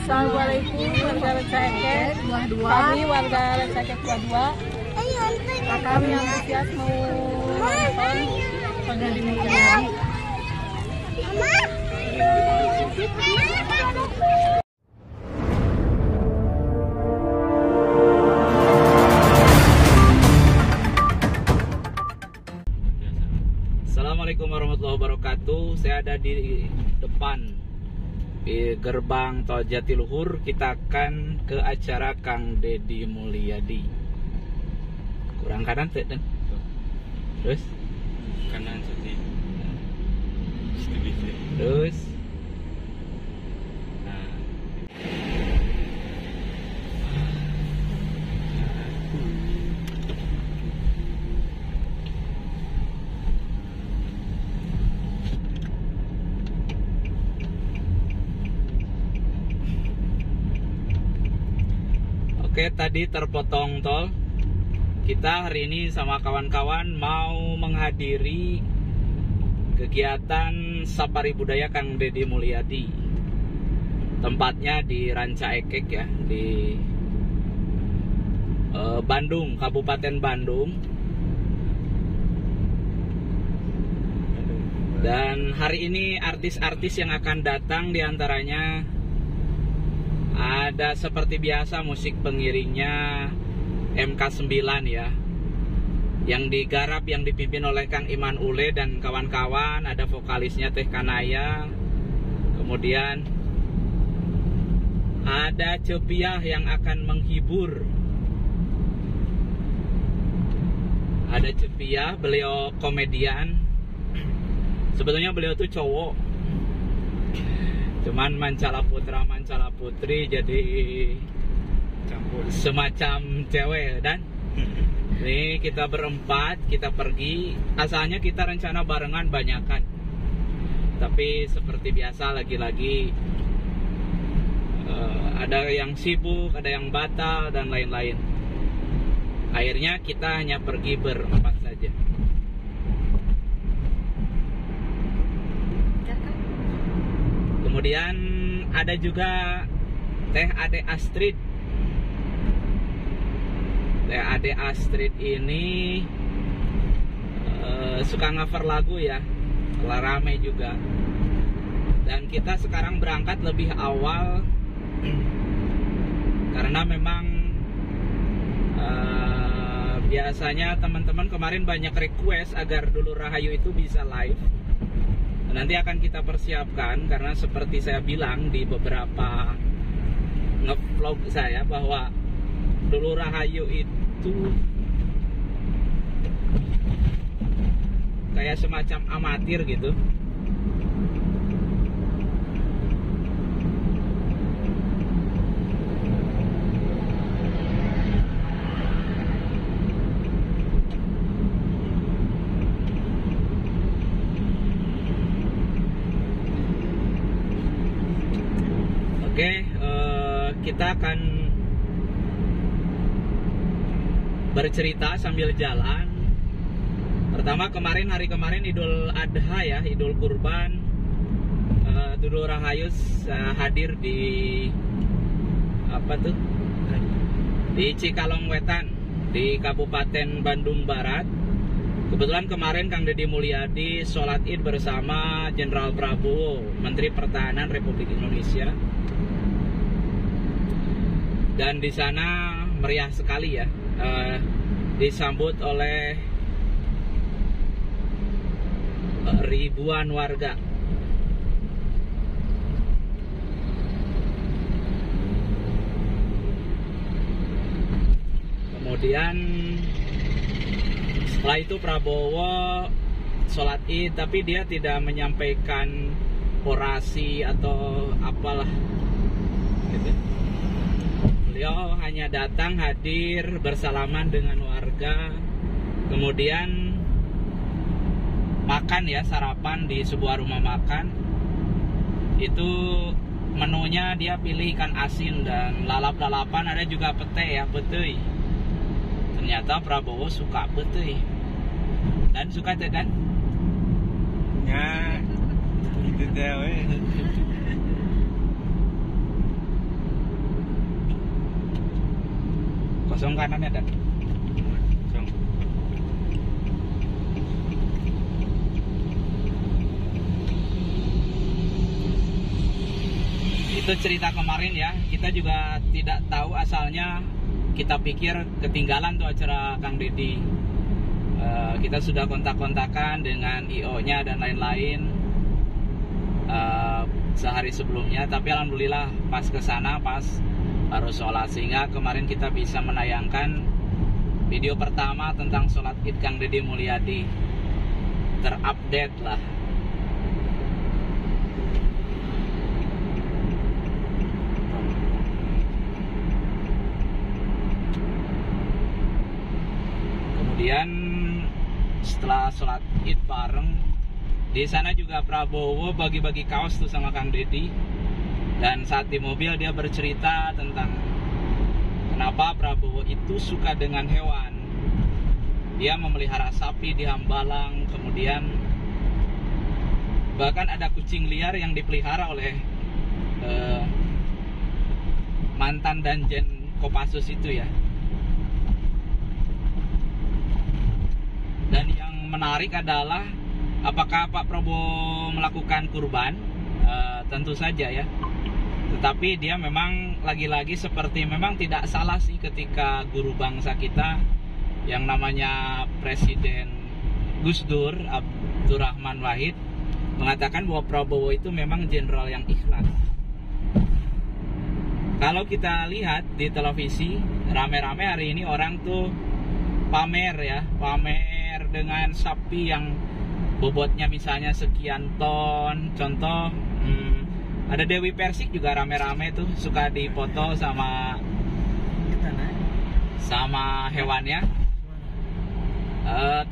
Assalamualaikum warga Lecakek. Kami warga Lecakek 22. Kami antusias mau nonton Kang Deddy Mulyadi. Assalamualaikum warahmatullahi wabarakatuh. Saya ada di depan gerbang Tol Jatiluhur. Kita akan ke acara Kang Deddy Mulyadi. Kurang kanan tuh dan terus kanan sedikit. Terus oke, tadi terpotong tol. Kita hari ini sama kawan-kawan mau menghadiri kegiatan Safari Budaya Kang Deddy Mulyadi. Tempatnya di Ranca Ekek ya, di Bandung, Kabupaten Bandung. Dan hari ini artis-artis yang akan datang diantaranya ada seperti biasa musik pengiringnya MK9 ya, yang digarap, yang dipimpin oleh Kang Iman Ule dan kawan-kawan. Ada vokalisnya Teh Kanaya. Kemudian ada Cepiah yang akan menghibur. Ada Cepiah, beliau komedian. Sebetulnya beliau tuh cowok, cuman mancala putra mancala putri jadi campur semacam cewek. Dan ini kita berempat, kita pergi. Asalnya kita rencana barengan banyakan, tapi seperti biasa lagi-lagi ada yang sibuk, ada yang batal dan lain-lain. Akhirnya kita hanya pergi berempat saja. Kemudian ada juga Teh Ade Astrid. Teh Ade Astrid ini suka cover lagu ya, rame juga. Dan kita sekarang berangkat lebih awal karena memang biasanya teman-teman kemarin banyak request agar Dulu Rahayu itu bisa live. Nanti akan kita persiapkan, karena seperti saya bilang di beberapa nge-vlog saya bahwa Dulu Rahayu itu kayak semacam amatir gitu. Oke, kita akan bercerita sambil jalan. Pertama, hari kemarin Idul Adha ya, Idul Kurban. Dulu Rahayu hadir di di Cikalongwetan, di Kabupaten Bandung Barat. Kebetulan kemarin Kang Deddy Mulyadi sholat Id bersama Jenderal Prabowo, Menteri Pertahanan Republik Indonesia. Dan di sana meriah sekali ya, disambut oleh ribuan warga. Kemudian setelah itu Prabowo sholat Id, tapi dia tidak menyampaikan orasi atau apalah gitu. Beliau hanya datang, hadir, bersalaman dengan warga, kemudian makan ya, sarapan di sebuah rumah makan. Itu menunya dia pilih ikan asin dan lalap-lalapan, ada juga pete ya, beteuy. Ternyata Prabowo suka beteuy. Dan suka teh dan? Ya, gitu deh. Kosong kanannya Dan. Kosong. Itu cerita kemarin ya. Kita juga tidak tahu asalnya. Kita pikir ketinggalan tuh acara Kang Deddy. Kita sudah kontak-kontakan dengan IO-nya dan lain-lain sehari sebelumnya, tapi alhamdulillah pas ke sana pas baru sholat, sehingga kemarin kita bisa menayangkan video pertama tentang sholat Id Kang Deddy Mulyadi, terupdate lah. Kemudian setelah sholat Id bareng, di sana juga Prabowo bagi-bagi kaos tuh sama Kang Deddy. Dan saat di mobil dia bercerita tentang kenapa Prabowo itu suka dengan hewan. Dia memelihara sapi di Hambalang, kemudian bahkan ada kucing liar yang dipelihara oleh mantan Danjen Kopassus itu ya. Dan yang menarik adalah apakah Pak Prabowo melakukan kurban? Tentu saja ya. Tetapi dia memang lagi-lagi seperti memang tidak salah sih ketika guru bangsa kita yang namanya Presiden Gus Dur Abdurrahman Wahid mengatakan bahwa Prabowo itu memang jenderal yang ikhlas. Kalau kita lihat di televisi, rame-rame hari ini orang tuh pamer ya, pamer dengan sapi yang bobotnya misalnya sekian ton. Contoh ada Dewi Persik juga rame-rame tuh suka dipoto sama hewannya.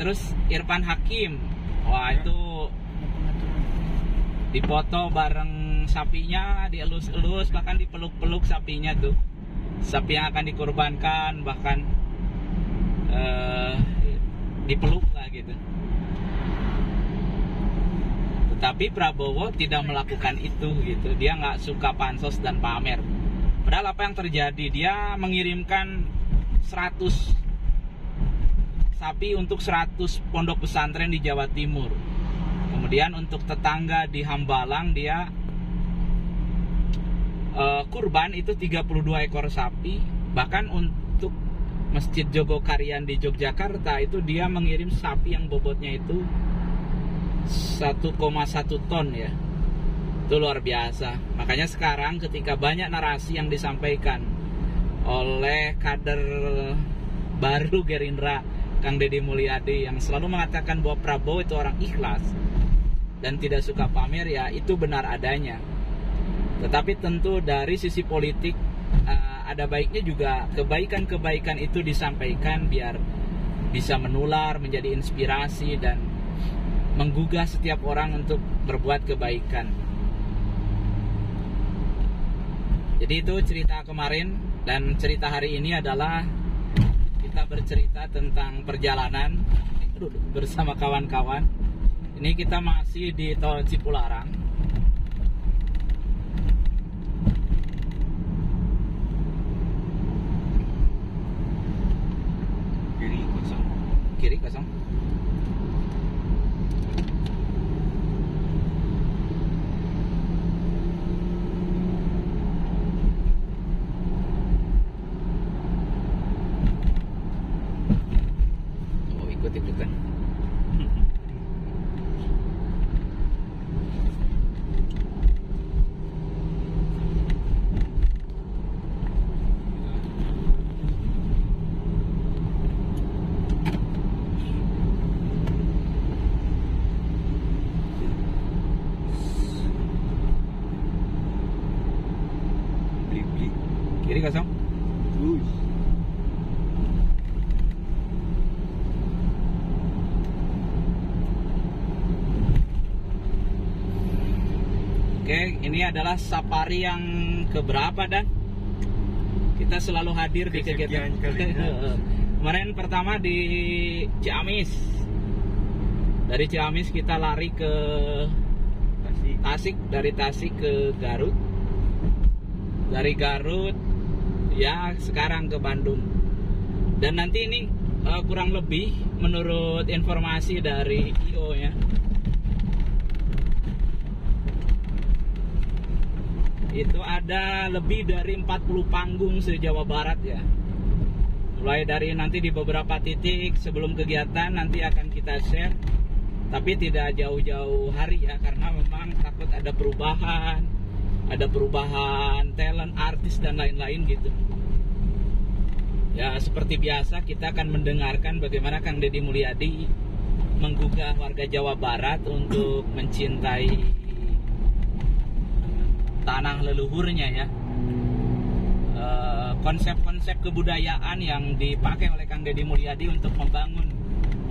Terus Irfan Hakim, wah itu dipoto bareng sapinya, dielus-elus, bahkan dipeluk-peluk sapinya tuh, sapi yang akan dikorbankan, bahkan dipeluk lah gitu. Tapi Prabowo tidak melakukan itu gitu. Dia nggak suka pansos dan pamer. Padahal apa yang terjadi? Dia mengirimkan 100 sapi untuk 100 pondok pesantren di Jawa Timur. Kemudian untuk tetangga di Hambalang dia kurban itu 32 ekor sapi. Bahkan untuk Masjid Jogokarian di Yogyakarta itu dia mengirim sapi yang bobotnya itu 1,1 ton ya. Itu luar biasa. Makanya sekarang ketika banyak narasi yang disampaikan oleh kader baru Gerindra Kang Deddy Mulyadi yang selalu mengatakan bahwa Prabowo itu orang ikhlas dan tidak suka pamer, ya itu benar adanya. Tetapi tentu dari sisi politik ada baiknya juga kebaikan-kebaikan itu disampaikan biar bisa menular, menjadi inspirasi dan menggugah setiap orang untuk berbuat kebaikan. Jadi itu cerita kemarin, dan cerita hari ini adalah kita bercerita tentang perjalanan bersama kawan-kawan. Ini kita masih di Tol Cipularang. Kiri kosong. Ikut-ikutan. Kiri kosong. Oke, ini adalah safari yang keberapa dan kita selalu hadir di kegiatan. Kemarin pertama di Ciamis. Dari Ciamis kita lari ke Tasik, dari Tasik ke Garut. Dari Garut ya sekarang ke Bandung. Dan nanti ini kurang lebih menurut informasi dari IO ya, itu ada lebih dari 40 panggung se-Jawa Barat ya. Mulai dari nanti di beberapa titik sebelum kegiatan nanti akan kita share, tapi tidak jauh-jauh hari ya, karena memang takut ada perubahan talent, artis dan lain-lain gitu. Ya seperti biasa kita akan mendengarkan bagaimana Kang Deddy Mulyadi menggugah warga Jawa Barat untuk mencintai tanah leluhurnya ya. Konsep-konsep kebudayaan yang dipakai oleh Kang Deddy Mulyadi untuk membangun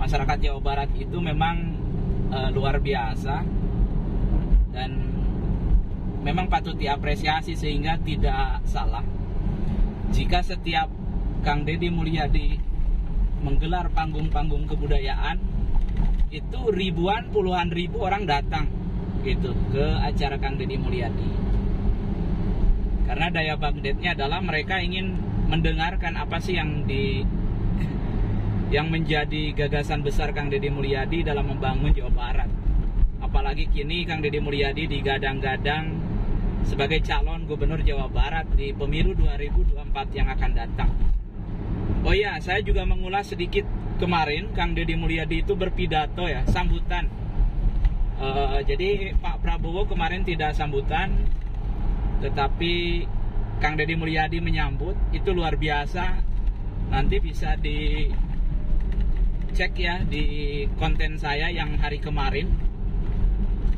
masyarakat Jawa Barat itu memang luar biasa dan memang patut diapresiasi, sehingga tidak salah jika setiap Kang Deddy Mulyadi menggelar panggung-panggung kebudayaan itu ribuan, puluhan ribu orang datang gitu ke acara Kang Deddy Mulyadi. Karena daya magnetnya adalah mereka ingin mendengarkan apa sih yang menjadi gagasan besar Kang Deddy Mulyadi dalam membangun Jawa Barat. Apalagi kini Kang Deddy Mulyadi digadang-gadang sebagai calon gubernur Jawa Barat di pemilu 2024 yang akan datang. Oh ya, saya juga mengulas sedikit kemarin Kang Deddy Mulyadi itu berpidato ya, sambutan. Jadi Pak Prabowo kemarin tidak sambutan, tetapi Kang Deddy Mulyadi menyambut. Itu luar biasa. Nanti bisa dicek ya di konten saya yang hari kemarin,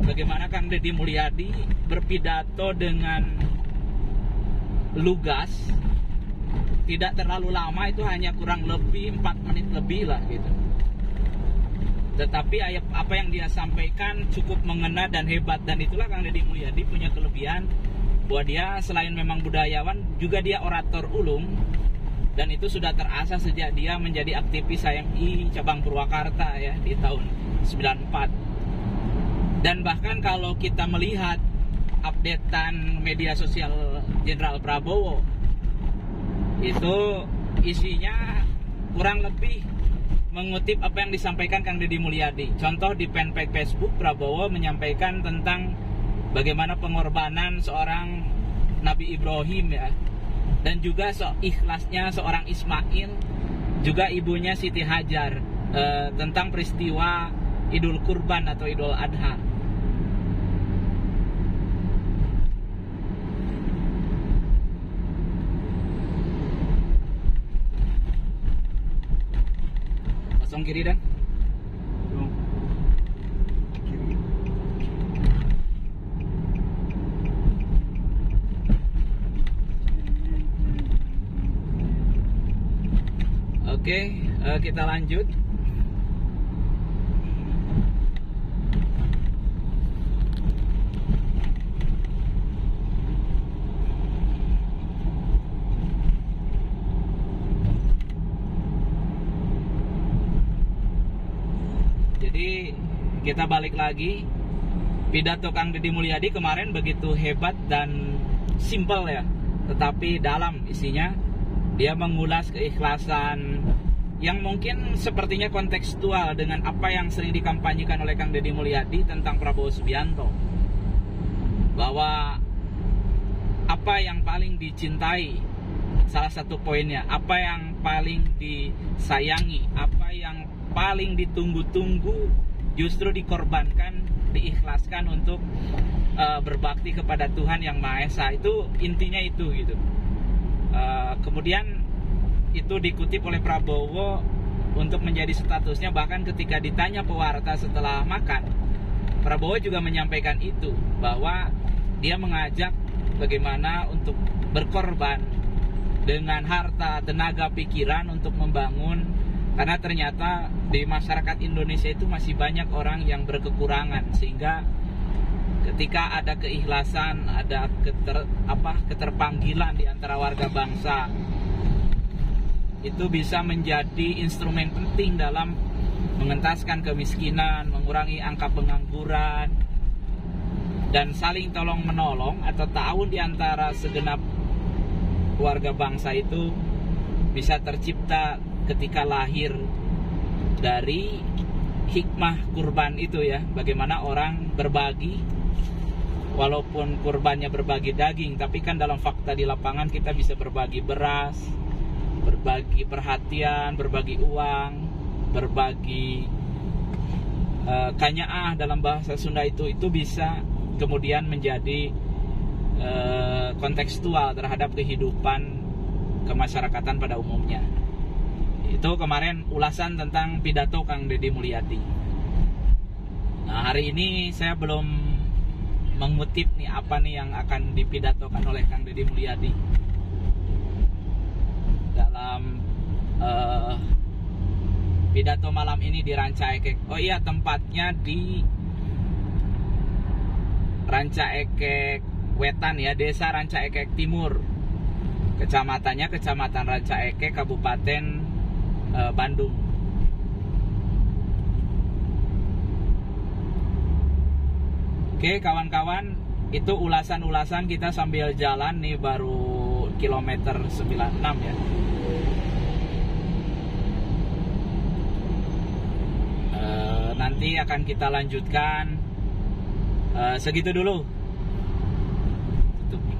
bagaimana Kang Deddy Mulyadi berpidato dengan lugas, tidak terlalu lama, itu hanya kurang lebih 4 menit lebih lah gitu. Tetapi apa yang dia sampaikan cukup mengena dan hebat, dan itulah Kang Deddy Mulyadi punya kelebihan bahwa dia selain memang budayawan juga dia orator ulung, dan itu sudah terasa sejak dia menjadi aktivis HMI cabang Purwakarta ya di tahun 94. Dan bahkan kalau kita melihat updatean media sosial Jenderal Prabowo, itu isinya kurang lebih mengutip apa yang disampaikan Kang Deddy Mulyadi. Contoh di fanpage Facebook, Prabowo menyampaikan tentang bagaimana pengorbanan seorang Nabi Ibrahim ya, dan juga ikhlasnya seorang Ismail, juga ibunya Siti Hajar, tentang peristiwa Idul Kurban atau Idul Adha. Pasang kiri dan oke, kita lanjut. Jadi kita balik lagi. Pidato Kang Deddy Mulyadi kemarin begitu hebat dan simpel ya, tetapi dalam isinya. Dia mengulas keikhlasan yang mungkin sepertinya kontekstual dengan apa yang sering dikampanyekan oleh Kang Deddy Mulyadi tentang Prabowo Subianto, bahwa apa yang paling dicintai, salah satu poinnya, apa yang paling disayangi, apa yang paling ditunggu-tunggu justru dikorbankan, diikhlaskan untuk berbakti kepada Tuhan Yang Maha Esa. Itu intinya itu gitu. Kemudian itu dikutip oleh Prabowo untuk menjadi statusnya, bahkan ketika ditanya pewarta setelah makan, Prabowo juga menyampaikan itu, bahwa dia mengajak bagaimana untuk berkorban dengan harta, tenaga, pikiran untuk membangun, karena ternyata di masyarakat Indonesia itu masih banyak orang yang berkekurangan, sehingga ketika ada keikhlasan, ada keterpanggilan di antara warga bangsa, itu bisa menjadi instrumen penting dalam mengentaskan kemiskinan, mengurangi angka pengangguran, dan saling tolong menolong atau ta'awun di antara segenap warga bangsa itu bisa tercipta ketika lahir dari hikmah kurban itu ya, bagaimana orang berbagi, walaupun kurbannya berbagi daging, tapi kan dalam fakta di lapangan kita bisa berbagi beras, berbagi perhatian, berbagi uang, berbagi kanyaah dalam bahasa Sunda itu bisa kemudian menjadi kontekstual terhadap kehidupan kemasyarakatan pada umumnya. Itu kemarin ulasan tentang pidato Kang Deddy Mulyadi. Nah, hari ini saya belum mengutip nih apa nih yang akan dipidatokan oleh Kang Deddy Mulyadi dalam pidato malam ini di Ranca Ekek. Oh iya, tempatnya di Ranca Ekek Wetan ya, Desa Ranca Ekek Timur. Kecamatannya Kecamatan Ranca Ekek, Kabupaten Bandung. Oke kawan-kawan, itu ulasan-ulasan kita sambil jalan nih, baru kilometer 96 ya. Nanti akan kita lanjutkan. Segitu dulu. Tutup.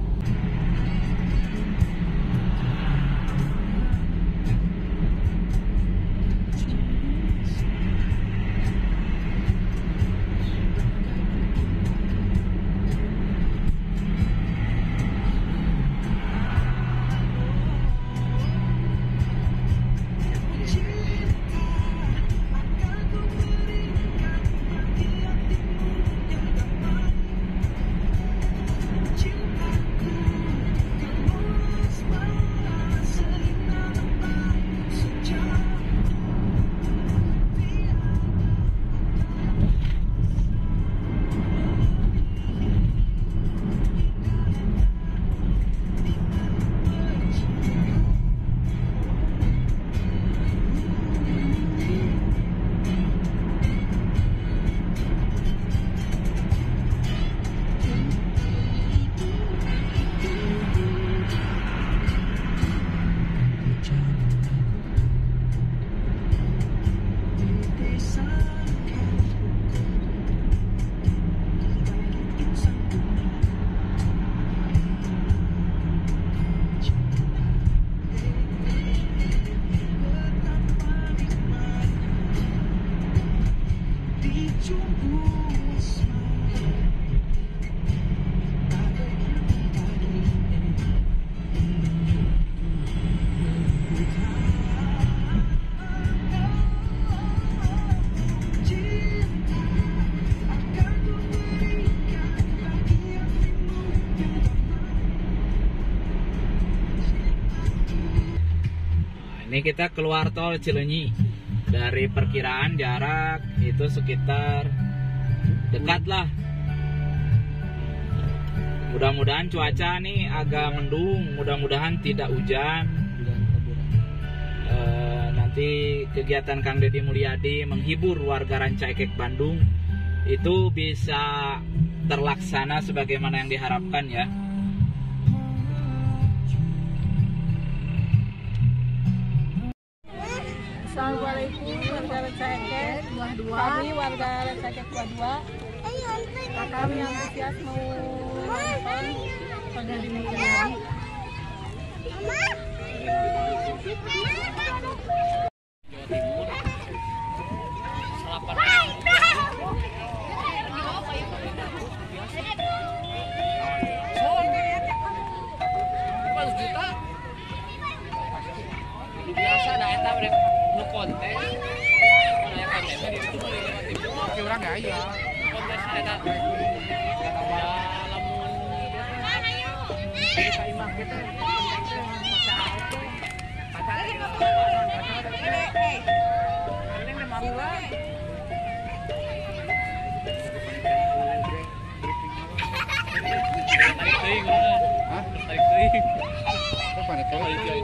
Ini kita keluar tol Cileunyi. Dari perkiraan jarak itu sekitar dekat lah. Mudah-mudahan cuaca nih agak mendung, mudah-mudahan tidak hujan. Nanti kegiatan Kang Deddy Mulyadi menghibur warga Ranca Ekek Bandung itu bisa terlaksana sebagaimana yang diharapkan ya. Assalamualaikum warga Ranca Ekek. Kami warga Ranca Ekek 22. Kami antusias mau nonton Kang Deddy Mulyadi. Biasa ada eta brek nu kontes. Aya kontes di ditu mah lewat itu mah urang aya. Kontes eta. Lamun bisa imah kita. Tarik teuing. Hah? Tarik teuing. Apa pada tahu itu?